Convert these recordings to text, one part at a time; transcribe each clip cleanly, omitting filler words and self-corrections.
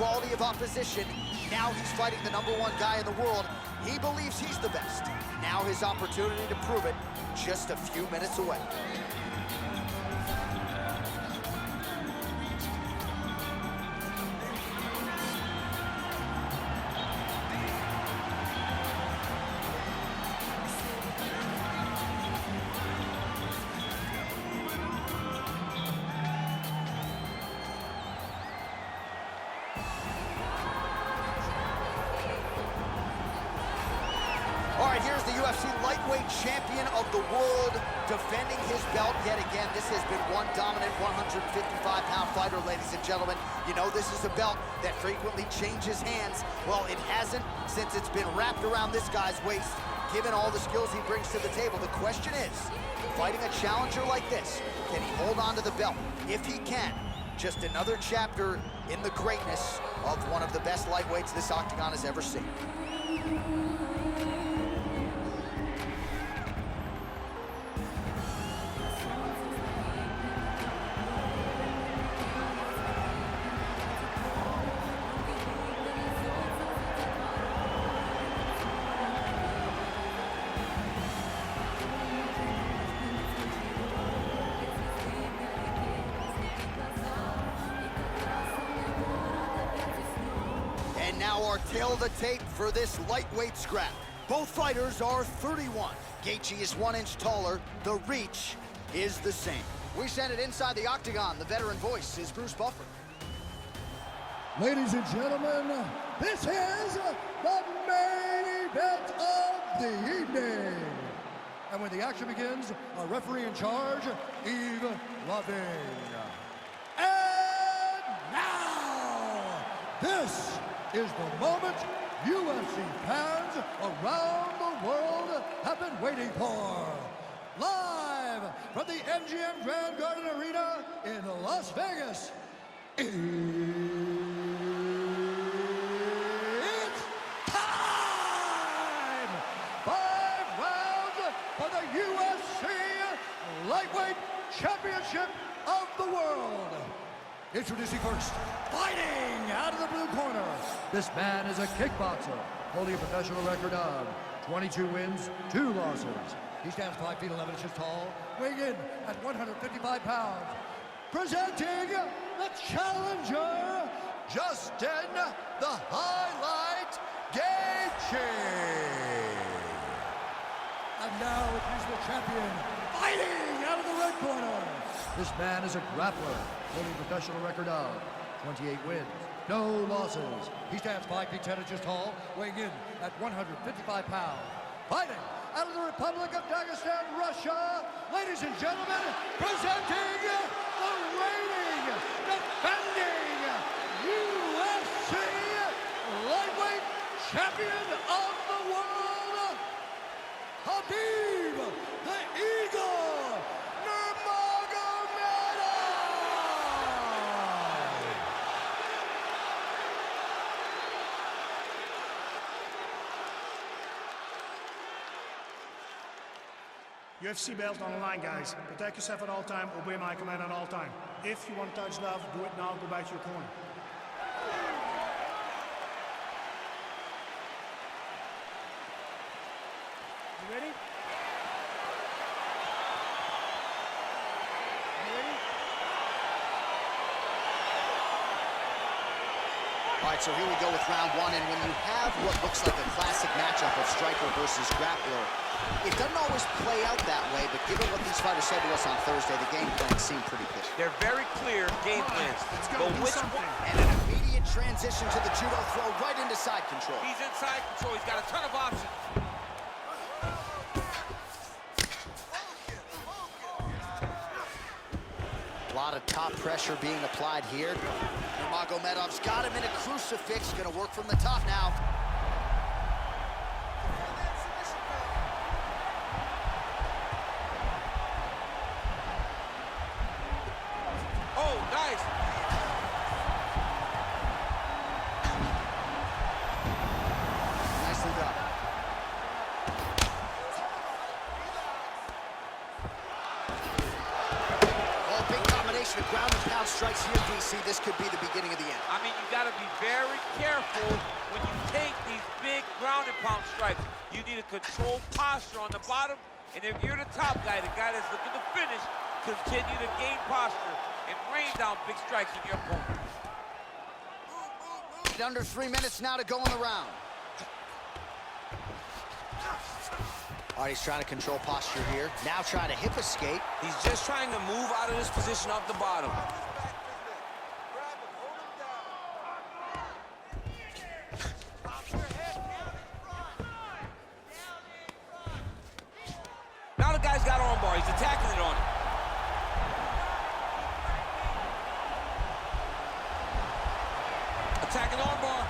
quality of opposition. Now he's fighting the #1 guy in the world. He believes he's the best. Now his opportunity to prove it, just a few minutes away. All right, here's the UFC lightweight champion of the world defending his belt yet again. This has been one dominant 155-pound fighter, ladies and gentlemen. You know, this is a belt that frequently changes hands. Well, it hasn't since it's been wrapped around this guy's waist, given all the skills he brings to the table. The question is, fighting a challenger like this, can he hold on to the belt? If he can, just another chapter in the greatness of one of the best lightweights this octagon has ever seen. And now our tail of the tape for this lightweight scrap. Both fighters are 31. Gaethje is 1 inch taller. The reach is the same. We send it inside the octagon. The veteran voice is Bruce Buffer. Ladies and gentlemen, this is the main event of the evening. And when the action begins, our referee in charge, Yves Lavigne. And now, this is the moment UFC fans around the world have been waiting for. Live from the MGM Grand Garden Arena in Las Vegas, it's time! 5 rounds for the UFC Lightweight Championship of the World. Introducing first, fighting out of the blue corner. This man is a kickboxer, holding a professional record of 22 wins, 2 losses. He stands 5 feet 11 inches tall, weighing in at 155 pounds. Presenting the challenger, Justin the Highlight Gaethje. And now it is the champion, fighting out of the red corner. This man is a grappler, holding a professional record of 28 wins, no losses. He stands 5 feet 10 inches tall, weighing in at 155 pounds. Fighting out of the Republic of Dagestan, Russia, ladies and gentlemen, presenting the reigning, defending UFC Lightweight Champion of the World, Khabib, the Eagle, nurmagomedov. UFC belt on the line, guys. Protect yourself at all time, obey my command at all time. If you want to touch love, do it now, go back to your corner. You ready? All right, so here we go with round 1, and when you have what looks like a classic matchup of striker versus grappler, it doesn't always play out that way, but given what these fighters said to us on Thursday, the game plan seemed pretty clear. They're very clear game plans. Let's go, But do which something. one? And an immediate transition to the judo throw right into side control. He's in side control. He's got a ton of options. A lot of top pressure being applied here. Nurmagomedov's got him in a crucifix. Gonna work from the top now. Oh, nice. Nicely done. Oh, big combination of ground and pound strikes here, DC. This could be the beginning of the end. I mean, you got to be very careful when you take these big ground and pound strikes. You need a controlled posture on the bottom, and if you're the top guy, the guy that's looking to finish, continue to gain posture and rain down big strikes on your opponent. Under 3 minutes now to go in the round. All right, he's trying to control posture here. Now trying to hip escape. He's just trying to move out of this position off the bottom. Now the guy's got arm bar. He's attacking it on him. Attacking arm bar.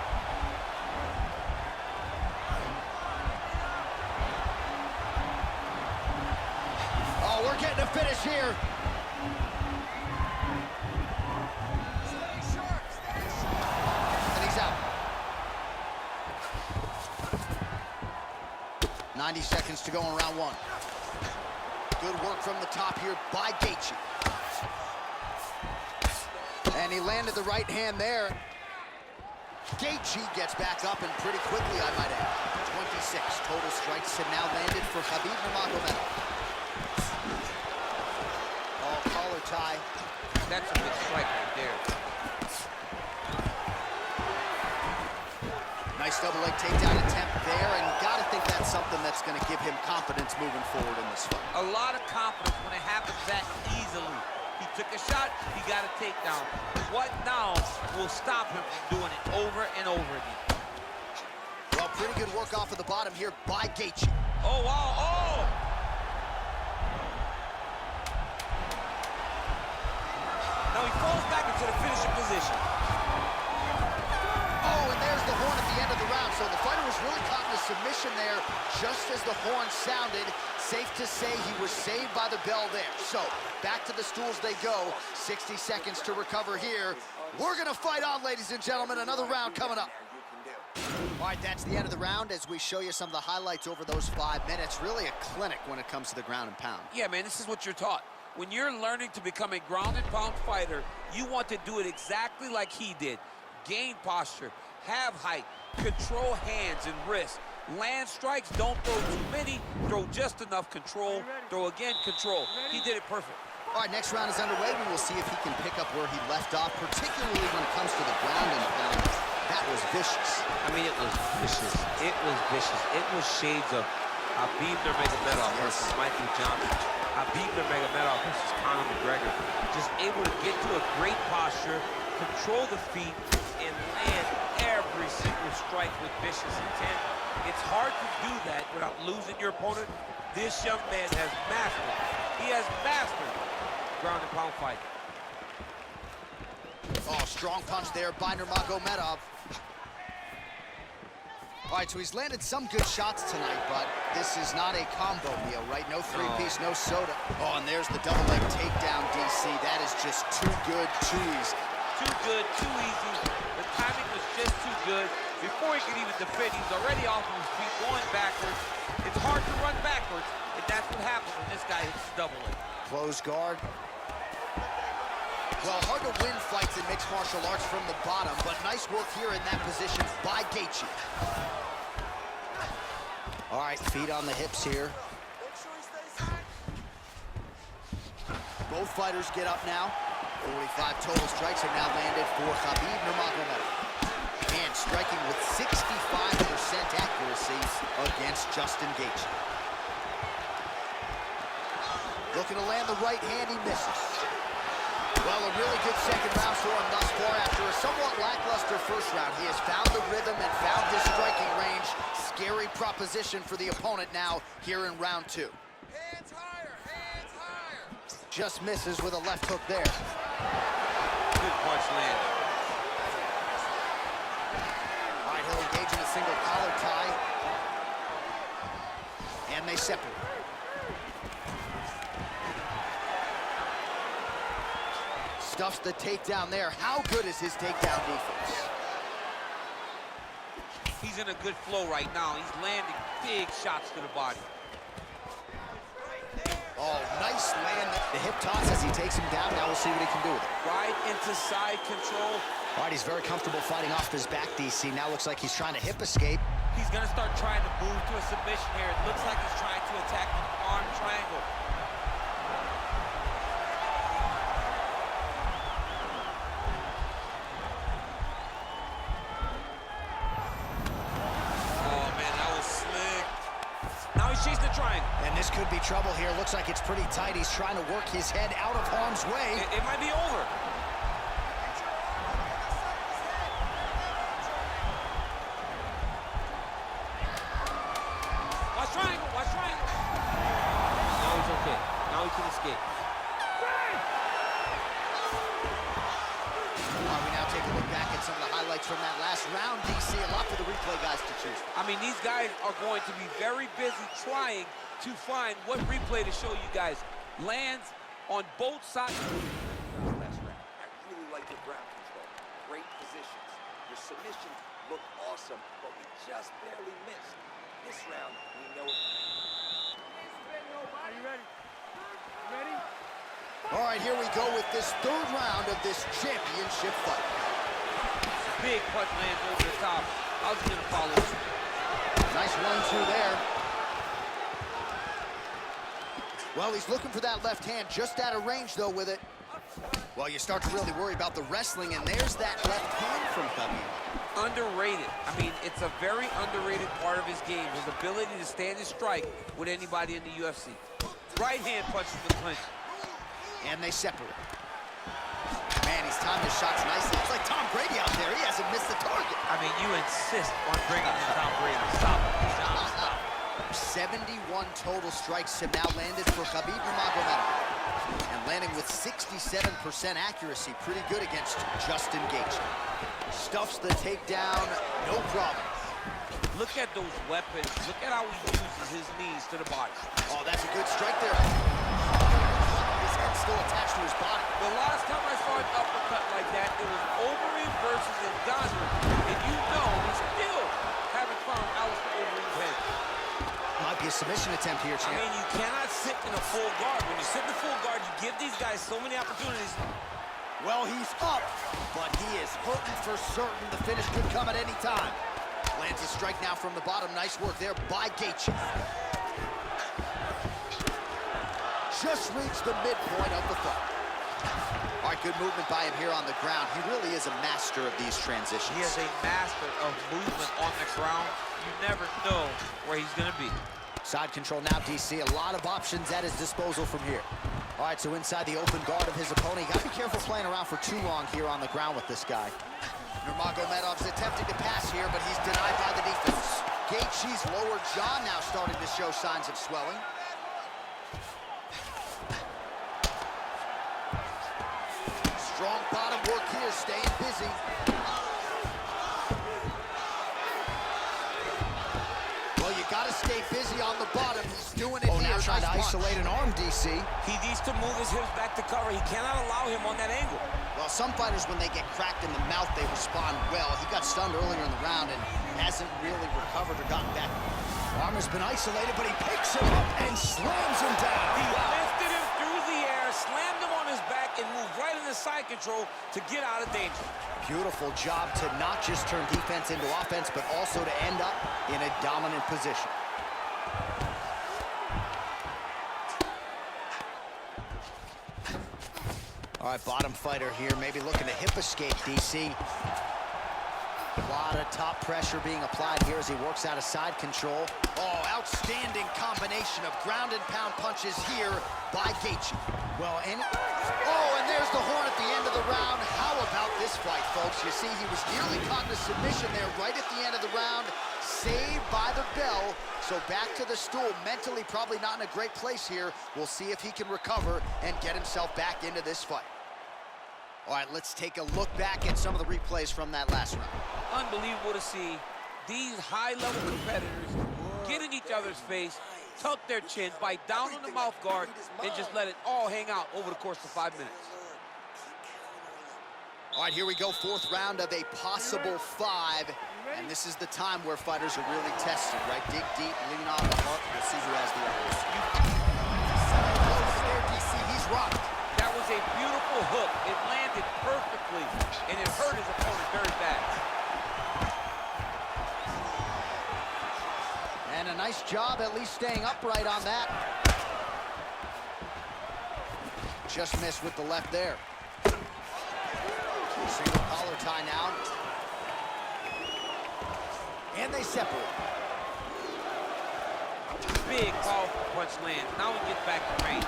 Oh, we're getting a finish here. And he's out. 90 seconds to go in round one. Good work from the top here by Gaethje. And he landed the right hand there. Gaethje gets back up, and pretty quickly, I might add. 26 total strikes have now landed for Khabib nurmagomedov. Oh, collar tie. That's a good strike right there. Nice double leg takedown attempt there, and gotta think that's something that's gonna give him confidence moving forward in this fight. A lot of confidence when it happens that easily. He took a shot, he got a takedown. What now will stop him from doing it over and over again? Well, pretty good work off of the bottom here by Gaethje. Oh, wow, oh! Now he falls back into the finishing position. Oh, and there's the horn at the end of the round. So the fighter was really caught in a submission there just as the horn sounded. Safe to say he was saved by the bell there. So back to the stools they go. 60 seconds to recover here. We're gonna fight on, ladies and gentlemen. Another round coming up. All right, that's the end of the round as we show you some of the highlights over those 5 minutes. Really a clinic when it comes to the ground and pound. Yeah, man, this is what you're taught. When you're learning to become a ground and pound fighter, you want to do it exactly like he did. Gain posture, have height, control hands and wrists. Land strikes, don't throw too many, throw just enough, control, throw again, control. He did it perfect. All right, next round is underway. We will see if he can pick up where he left off, particularly when it comes to the ground and pound. That was vicious. I mean, it was vicious. It was vicious. It was shades of Khabib nurmagomedov versus Michael Johnson. Khabib nurmagomedov versus Conor McGregor. Just able to get to a great posture, control the feet, and land every single strike with vicious intent. It's hard to do that without losing your opponent. This young man has mastered. He has mastered ground and pound fight. Oh, strong punch there by nurmagomedov. All right, so he's landed some good shots tonight, but this is not a combo meal, right? No three-piece, no soda. Oh, and there's the double leg takedown, DC. That is just too good, too easy. Too good, too easy. The timing was just too good. Before he could even defend, he's already off of his feet, going backwards. It's hard to run backwards, and that's what happens when this guy hits double leg. Close guard. Well, hard to win fights in mixed martial arts from the bottom, but nice work here in that position by Gaethje. All right, feet on the hips here. Both fighters get up now. 45 total strikes have now landed for Khabib nurmagomedov. And striking with 65% accuracy against Justin Gaethje. Looking to land the right hand, he misses. Well, a really good second round for him thus far. After a somewhat lackluster first round, he has found the rhythm and found his striking range. Scary proposition for the opponent now here in round two. Hands higher, hands higher. Just misses with a left hook there. Good punch landed. All right, he'll engage in a single collar tie. And they separate. Stuffs the takedown there. How good is his takedown defense? He's in a good flow right now. He's landing big shots to the body. Oh, Oh, nice land. The hip toss as he takes him down. Now we'll see what he can do with it. Right into side control. All right, he's very comfortable fighting off his back, DC. Now looks like he's trying to hip escape. He's gonna start trying to move to a submission here. It looks like he's trying to attack an arm triangle. Oh man, that was slick. Now he's chasing the triangle. And this could be trouble here. Looks like it's pretty tight. He's trying to work his head out of harm's way. It might be over. Watch triangle, watch triangle. Now he's okay. Now he can escape. We now take a look back at some of the highlights from that last round, DC. A lot for the replay guys to choose. I mean, these guys are going to be very busy trying to find what replay to show you guys. Lands on both sides. Last round. I really like your ground control. Great positions. Your submission looked awesome, but we just barely missed. This round, we know it. Are you ready? Ready? All right, here we go with this third round of this championship fight. Big punch lands over the top. How's he gonna follow? Nice 1-2 there. Well, he's looking for that left hand, just out of range, though, with it. Well, you start to really worry about the wrestling, and there's that left hand from Khabib. Underrated. I mean, it's a very underrated part of his game, his ability to stand and strike with anybody in the UFC. Right hand punches the clinch. And they separate. Man, he's timed his shots nicely. It's like Tom Brady out there. He hasn't missed the target. I mean, you insist on bringing in Tom Brady. Stop it. Stop. 71 total strikes have now landed for Khabib Nurmagomedov. And landing with 67% accuracy. Pretty good against Justin Gaethje. Stuffs the takedown, no problem. Look at those weapons. Look at how he uses his knees to the body. Oh, that's a good strike there. His head's still attached to his body. The last time I saw an uppercut like that, it was Overeem versus Ngannou. And you know we still haven't found Alistair Overeem's head. Might be a submission attempt here, I champ. mean, you cannot sit in a full guard. When you sit in a full guard, you give these guys so many opportunities. Well, he's up, but he is hurting for certain. The finish could come at any time. Lands a strike now from the bottom. Nice work there by Gaethje. Just reached the midpoint of the fight. All right, good movement by him here on the ground. He really is a master of these transitions. He is a master of movement on the ground. You never know where he's going to be. Side control now, DC. A lot of options at his disposal from here. All right, so inside the open guard of his opponent. You got to be careful playing around for too long here on the ground with this guy. Nurmagomedov's attempting to pass here, but he's denied by the defense. Gaethje's lower jaw now starting to show signs of swelling. Strong bottom work here, staying busy. Well, you got to stay busy on the bottom. He's doing it here. Now trying to Nice isolate an arm, DC. He needs to move his hips back to cover. He cannot allow him on that angle. Well, some fighters, when they get cracked in the mouth, they respond well. He got stunned earlier in the round and hasn't really recovered or gotten back. Arm has been isolated, but he picks him up and slams him down. He lifted him through the air, slammed him on his back, and moved right into side control to get out of danger. Beautiful job to not just turn defense into offense, but also to end up in a dominant position. All right, bottom fighter here, maybe looking to hip escape, DC. A lot of top pressure being applied here as he works out of side control. Oh, outstanding combination of ground and pound punches here by Gaethje. Well, and there's the horn at the end of the round. How about this fight, folks? You see, he was nearly caught in a submission there right at the end of the round. Saved by the bell. So back to the stool. Mentally probably not in a great place here. We'll see if he can recover and get himself back into this fight. All right, let's take a look back at some of the replays from that last round. Unbelievable to see these high-level competitors get in each other's face, tuck their chin, bite down on the mouth guard, and just let it all hang out over the course of 5 minutes. All right, here we go, fourth round of a possible 5. And this is the time where fighters are really tested, right? Dig deep, lean on the heart. We'll see who has the upper. dropped. That was a beautiful hook. It landed perfectly, and it hurt his opponent very bad. And a nice job at least staying upright on that. Just missed with the left there. Single collar tie now. And they separate. Big, powerful punch lands. Now he gets back to range.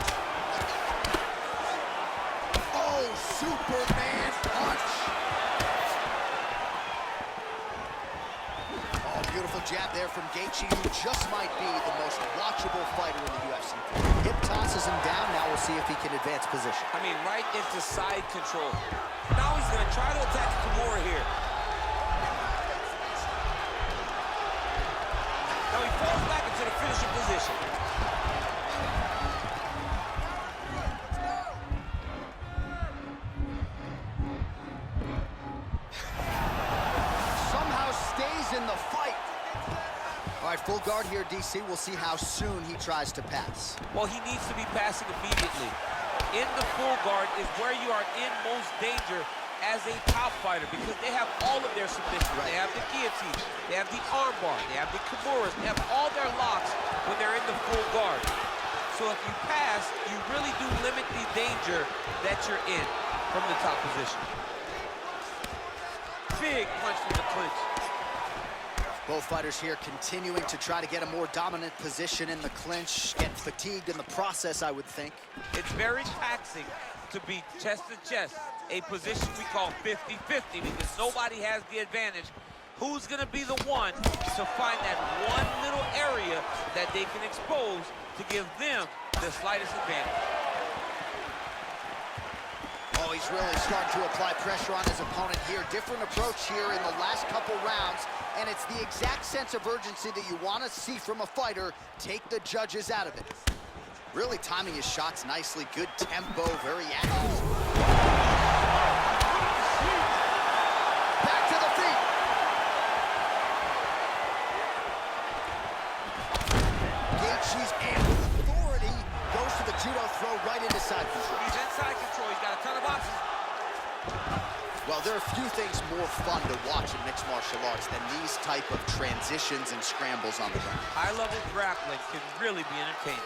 Oh, Superman punch. Oh, beautiful jab there from Gaethje, who just might be the most watchable fighter in the UFC. Hip tosses him down. Now we'll see if he can advance position. I mean, right into side control. Now he's going to try to attack Kimura here. Now he falls back into the finishing position. Somehow stays in the fight. All right, full guard here, DC. We'll see how soon he tries to pass. Well, he needs to be passing immediately. In the full guard is where you are in most danger as a top fighter, because they have all of their submissions. Right. They have the guillotine, they have the armbar, they have the kimuras, they have all their locks when they're in the full guard. So if you pass, you really do limit the danger that you're in from the top position. Big punch from the clinch. Both fighters here continuing to try to get a more dominant position in the clinch, get fatigued in the process, I would think. It's very taxing to be chest to chest, a position we call 50-50, because nobody has the advantage. Who's gonna be the one to find that one little area that they can expose to give them the slightest advantage? Oh, he's really starting to apply pressure on his opponent here. Different approach here in the last couple rounds, and it's the exact sense of urgency that you want to see from a fighter. Take the judges out of it. Really timing his shots nicely. Good tempo, very active. Back to the feet. Gaethje's amp with authority goes to the judo throw right into side control. He's inside control. He's got a ton of options. Well, there are few things more fun to watch in mixed martial arts than these type of transitions and scrambles on the ground. High-level grappling can really be entertaining.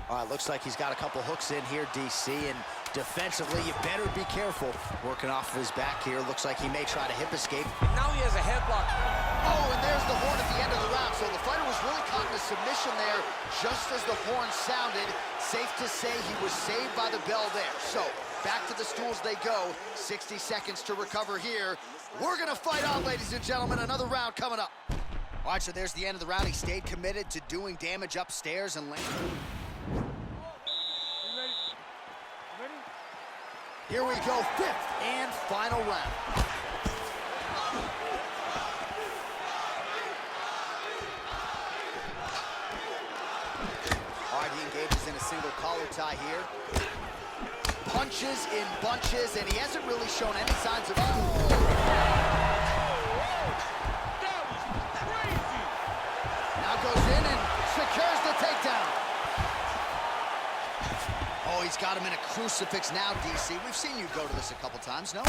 All right, looks like he's got a couple hooks in here, DC, and defensively, you better be careful. Working off of his back here, looks like he may try to hip escape. And now he has a headlock. Oh, and there's the horn at the end of the round. So the fighter was really caught in a submission there just as the horn sounded. Safe to say he was saved by the bell there. So back to the stools they go. 60 seconds to recover here. We're gonna fight on, ladies and gentlemen. Another round coming up. All right, so there's the end of the round. He stayed committed to doing damage upstairs and landing. Here we go, fifth and final round. All right, he engages in a single collar tie here. Punches in bunches, and he hasn't really shown any signs of... That was crazy! Now goes in and secures the takedown. Oh, he's got him in a crucifix now, DC. We've seen you go to this a couple times, no?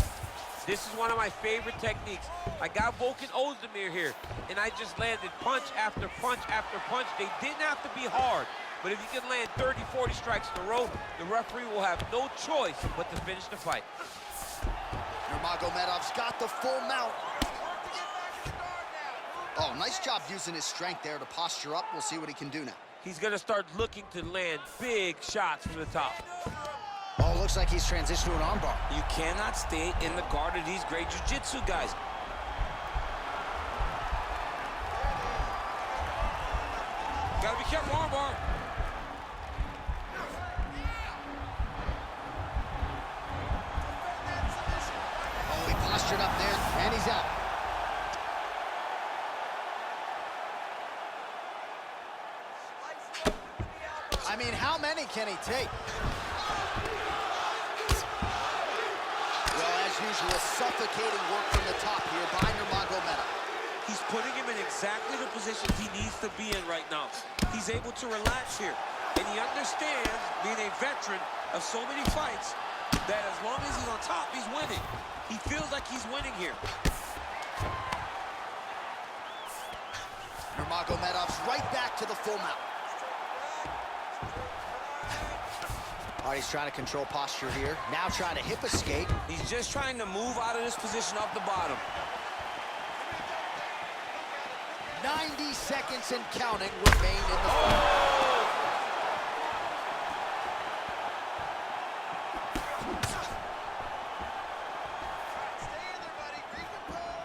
This is one of my favorite techniques. I got Volkan Ozdemir here, and I just landed punch after punch after punch. They didn't have to be hard, but if you can land 30, 40 strikes in a row, the referee will have no choice but to finish the fight. Nurmagomedov's got the full mount. Oh, nice job using his strength there to posture up. We'll see what he can do now. He's going to start looking to land big shots from the top. Oh, looks like he's transitioned to an armbar. You cannot stay in the guard of these great jiu-jitsu guys. Gotta be careful, armbar. Oh, he postured up there, and he's out. I mean, how many can he take? Well, as usual, suffocating work from the top here by Nurmagomedov. He's putting him in exactly the positions he needs to be in right now. He's able to relax here. And he understands, being a veteran of so many fights, that as long as he's on top, he's winning. He feels like he's winning here. Nurmagomedov's right back to the full mount. All right, he's trying to control posture here. Now trying to hip escape. He's just trying to move out of this position off the bottom. 90 seconds and counting remain in the fight.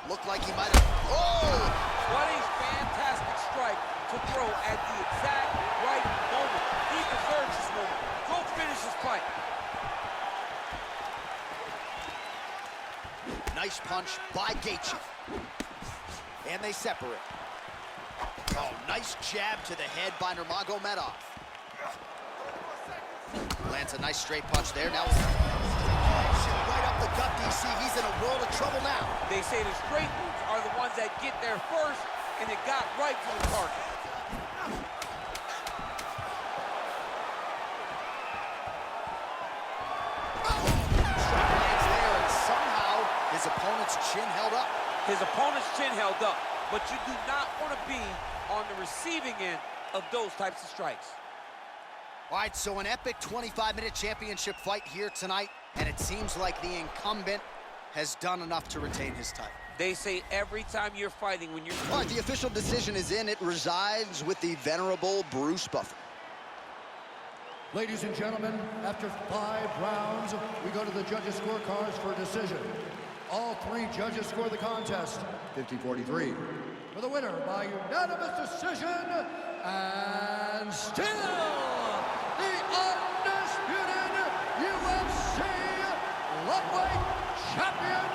Looked like he might have... Oh! What a fantastic strike to throw at the exact right moment. He deserves this moment. Go finish this fight. Nice punch by Gaethje. And they separate. Oh, nice jab to the head by Nurmagomedov. Lands a nice straight punch there. Now right up the gut, DC. He's in a world of trouble now. They say the straight moves are the ones that get there first, and it got right to the target. Strike lands there, and somehow his opponent's chin held up. His opponent's chin held up, but you do not want to be on the receiving end of those types of strikes. All right, so an epic 25-minute championship fight here tonight, and it seems like the incumbent has done enough to retain his title. They say every time you're fighting, when you're... All right, the official decision is in. It resides with the venerable Bruce Buffer. Ladies and gentlemen, after 5 rounds, we go to the judges' scorecards for a decision. All 3 judges score the contest, 50-43. For the winner by unanimous decision, and still the undisputed UFC lightweight champion